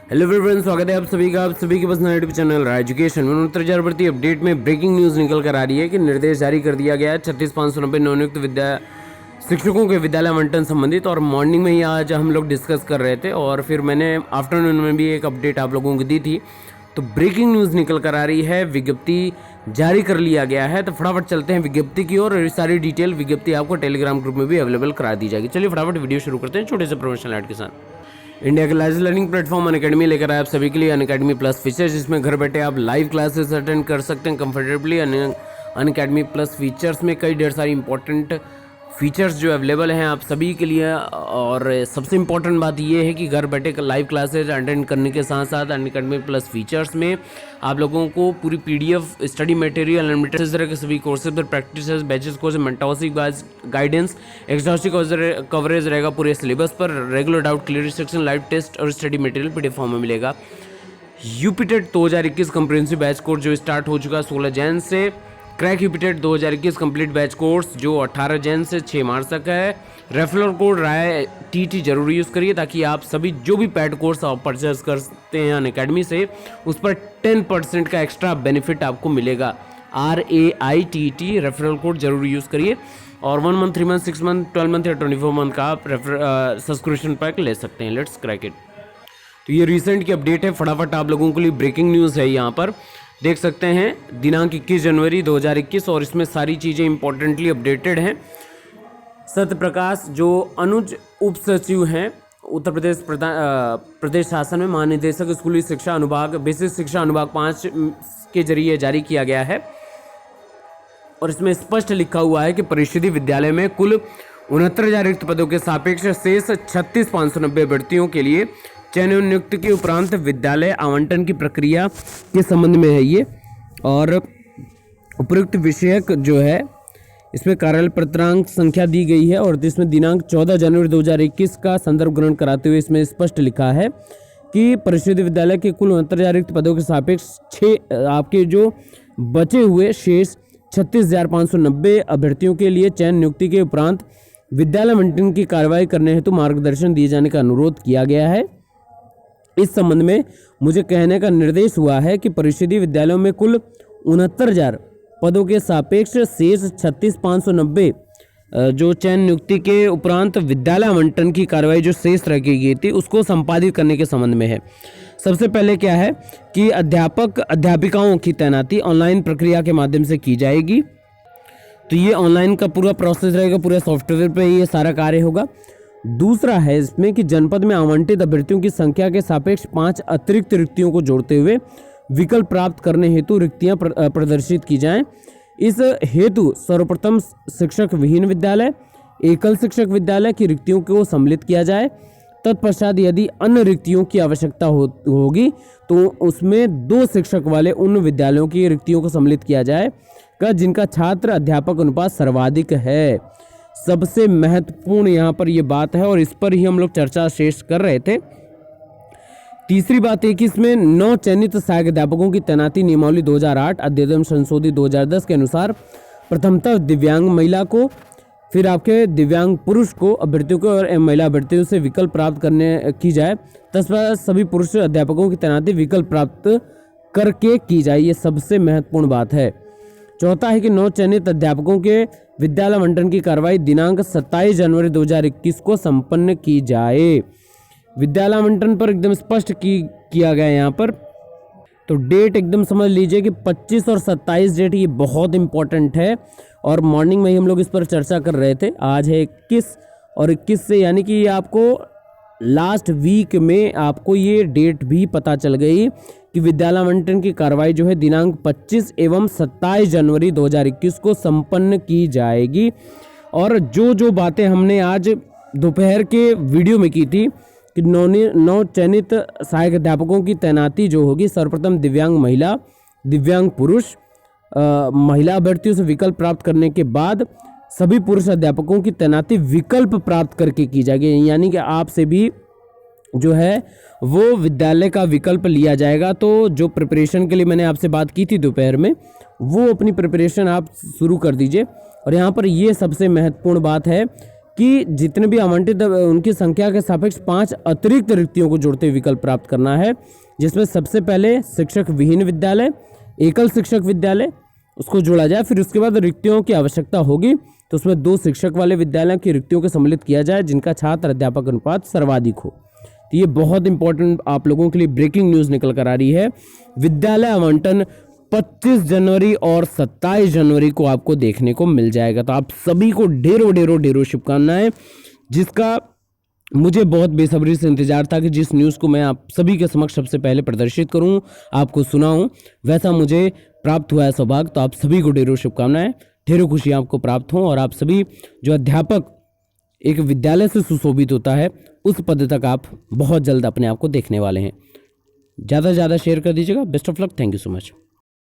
Hello friends, स्वागत है आप सभी के पास नया यूट्यूब चैनल रहा एजुकेशन में। उत्तर भर्ती अपडेट में ब्रेकिंग न्यूज़ निकल कर आ रही है कि निर्देश जारी कर दिया गया है 36,590 नवनियुक्त विद्या शिक्षकों के विद्यालय आवंटन संबंधित। और मॉर्निंग में ही आज हम लोग डिस्कस कर रहे थे और फिर मैंने आफ्टरनून में भी एक अपडेट आप लोगों को दी थी। तो ब्रेकिंग न्यूज़ निकल कर आ रही है, विज्ञप्ति जारी कर लिया गया है। तो फटाफट चलते हैं विज्ञप्ति की ओर। और सारी डिटेल विज्ञप्ति आपको टेलीग्राम ग्रुप में भी अवेलेबल करा दी जाएगी। चलिए फटाफट वीडियो शुरू करते हैं छोटे से प्रोफेशनल ऐड के साथ। इंडिया के लार्जेस्ट लर्निंग प्लेटफॉर्म अनअकैडमी लेकर आए आप सभी के लिए अनअकैडमी प्लस फीचर्स, जिसमें घर बैठे आप लाइव क्लासेस अटेंड कर सकते हैं कंफर्टेबली। अनअकैडमी प्लस फीचर्स में कई ढेर सारी इंपॉर्टेंट फीचर्स जो अवेलेबल हैं आप सभी के लिए। और सबसे इम्पॉर्टेंट बात यह है कि घर बैठे लाइव क्लासेज अटेंड करने के साथ साथ अनअकैडमी प्लस फीचर्स में आप लोगों को पूरी पीडीएफ, स्टडी मटेरियल, अनलिमिटेड इस तरह के सभी कोर्सेज पर practice, batches course, mentorship guidance, exhaustive coverage रहेगा पूरे सिलेबस पर। Regular doubt clarification, live test और स्टडी मटेरियल पीडीएफ फॉर्म में मिलेगा। यूपीटेट 2021 कंप्रिहेंसिव बैच कोर्स जो स्टार्ट हो चुका 16 जैन से। Crack UPTET 2021 complete batch course जो 18 जैन से 6 मार्च तक है। रेफरल कोड राय टीटी जरूर यूज़ करिए ताकि आप सभी जो भी पैड कोर्स आप परचेज करते हैं अनअकैडमी से उस पर 10% का एक्स्ट्रा बेनिफिट आपको मिलेगा। RAITT रेफरल कोड जरूर यूज़ करिए। और 1 मंथ, 3 मंथ, 6 मंथ, 12 मंथ या 24 मंथ का आप सब्सक्रिप्शन पैक ले सकते हैं। Let's crack it. तो ये रिसेंट की अपडेट है, फटाफट आप लोगों के लिए ब्रेकिंग न्यूज़ है। यहाँ पर देख सकते हैं दिनांक 21 जनवरी 2021 और इसमें सारी चीज़ें इंपॉर्टेंटली अपडेटेड हैं। सत्यप्रकाश जो अनुज उप सचिव हैं उत्तर प्रदेश शासन में, महानिदेशक स्कूली शिक्षा अनुभाग, बेसिक शिक्षा अनुभाग 5 के जरिए जारी किया गया है। और इसमें स्पष्ट लिखा हुआ है कि परिषदीय विद्यालय में कुल 69,000 रिक्त पदों के सापेक्ष शेष 36,590 अभ्यर्थियों के लिए चयन नियुक्ति के उपरांत विद्यालय आवंटन की प्रक्रिया के संबंध में है ये। और उपयुक्त विषयक जो है इसमें कार्यालय पत्रांक संख्या दी गई है और इसमें दिनांक 14 जनवरी 2021 का संदर्भ ग्रहण कराते हुए इसमें स्पष्ट लिखा है कि परिषदीय विद्यालय के कुल 69,000 रिक्त पदों के सापेक्ष आपके जो बचे हुए शेष 36,590 अभ्यर्थियों के लिए चयन नियुक्ति के उपरांत विद्यालय आवंटन की कार्रवाई करने हेतु मार्गदर्शन दिए जाने का अनुरोध किया गया है। इस संबंध में मुझे कहने का निर्देश हुआ है कि परिषदीय विद्यालयों में कुल 69,000 पदों के सापेक्ष शेष 36,590 जो चयन नियुक्ति के उपरांत विद्यालय आवंटन की कार्रवाई जो शेष रखी गई थी उसको संपादित करने के संबंध में है। सबसे पहले क्या है कि अध्यापक अध्यापिकाओं की तैनाती ऑनलाइन प्रक्रिया के माध्यम से की जाएगी। तो ये ऑनलाइन का पूरा प्रोसेस रहेगा, पूरे सॉफ्टवेयर पे ये सारा कार्य होगा। दूसरा है इसमें कि जनपद में आवंटित अभ्यर्थियों की संख्या के सापेक्ष 5 अतिरिक्त रिक्तियों को जोड़ते हुए विकल्प प्राप्त करने हेतु रिक्तियां प्रदर्शित की जाएं। इस हेतु सर्वप्रथम शिक्षक विहीन विद्यालय, एकल शिक्षक विद्यालय की रिक्तियों को सम्मिलित किया जाए। तत्पश्चात यदि अन्य रिक्तियों की आवश्यकता होगी तो उसमें 2 शिक्षक वाले उन विद्यालयों की रिक्तियों को सम्मिलित किया जाएगा जिनका छात्र अध्यापक अनुपात सर्वाधिक है। सबसे महत्वपूर्ण यहाँ पर ये बात है और इस पर ही हम लोग चर्चा शेष कर रहे थे। तीसरी बात है कि इसमें 9 चयनित सहायक अध्यापकों की तैनाती नियमावली 2008 अध्ययन संशोधित 2010 के अनुसार प्रथमतः दिव्यांग महिला को, फिर आपके दिव्यांग पुरुष को अभ्यर्थियों को और महिला अभ्यर्थियों से विकल्प प्राप्त करने की जाए। तत्पश्चात सभी पुरुष अध्यापकों की तैनाती विकल्प प्राप्त करके की जाए। ये सबसे महत्वपूर्ण बात है। चौथा है कि 9 चयनित अध्यापकों के विद्यालय आवंटन की कार्रवाई दिनांक 27 जनवरी 2021 को संपन्न की जाए। विद्यालय आवंटन पर एकदम स्पष्ट किया गया यहाँ पर। तो डेट एकदम समझ लीजिए कि 25 और 27 डेट ये बहुत इंपॉर्टेंट है और मॉर्निंग में ही हम लोग इस पर चर्चा कर रहे थे। आज है 21 और 21 से यानी कि आपको लास्ट वीक में आपको ये डेट भी पता चल गई कि विद्यालय आवंटन की कार्रवाई जो है दिनांक 25 एवं 27 जनवरी 2021 को संपन्न की जाएगी। और जो बातें हमने आज दोपहर के वीडियो में की थी कि 9 चयनित सहायक अध्यापकों की तैनाती जो होगी, सर्वप्रथम दिव्यांग महिला, दिव्यांग पुरुष, महिला अभ्यर्थियों से विकल्प प्राप्त करने के बाद सभी पुरुष अध्यापकों की तैनाती विकल्प प्राप्त करके की जाएगी। यानी कि आपसे भी जो है वो विद्यालय का विकल्प लिया जाएगा। तो जो प्रिपरेशन के लिए मैंने आपसे बात की थी दोपहर में, वो अपनी प्रिपरेशन आप शुरू कर दीजिए। और यहाँ पर ये सबसे महत्वपूर्ण बात है कि जितने भी आवंटित उनकी संख्या के सापेक्ष 5 अतिरिक्त रिक्तियों को जोड़ते विकल्प प्राप्त करना है, जिसमें सबसे पहले शिक्षक विहीन विद्यालय, एकल शिक्षक विद्यालय उसको जोड़ा जाए। फिर उसके बाद रिक्तियों की आवश्यकता होगी तो उसमें 2 शिक्षक वाले विद्यालयों की रिक्तियों को सम्मिलित किया जाए जिनका छात्र अध्यापक अनुपात सर्वाधिक हो। तो ये बहुत इंपॉर्टेंट आप लोगों के लिए ब्रेकिंग न्यूज़ निकल कर आ रही है। विद्यालय आवंटन 25 जनवरी और 27 जनवरी को आपको देखने को मिल जाएगा। तो आप सभी को ढेरों शुभकामनाएं, जिसका मुझे बहुत बेसब्री से इंतजार था कि जिस न्यूज़ को मैं आप सभी के समक्ष सबसे पहले प्रदर्शित करूं, आपको सुनाऊं, वैसा मुझे प्राप्त हुआ है सौभाग्य। तो आप सभी को ढेरों शुभकामनाएं, ढेरों खुशियां आपको प्राप्त हों और आप सभी जो अध्यापक एक विद्यालय से सुशोभित होता है उस पद तक आप बहुत जल्द अपने आप को देखने वाले हैं। ज़्यादा से ज़्यादा शेयर कर दीजिएगा। Best of luck, thank you so much.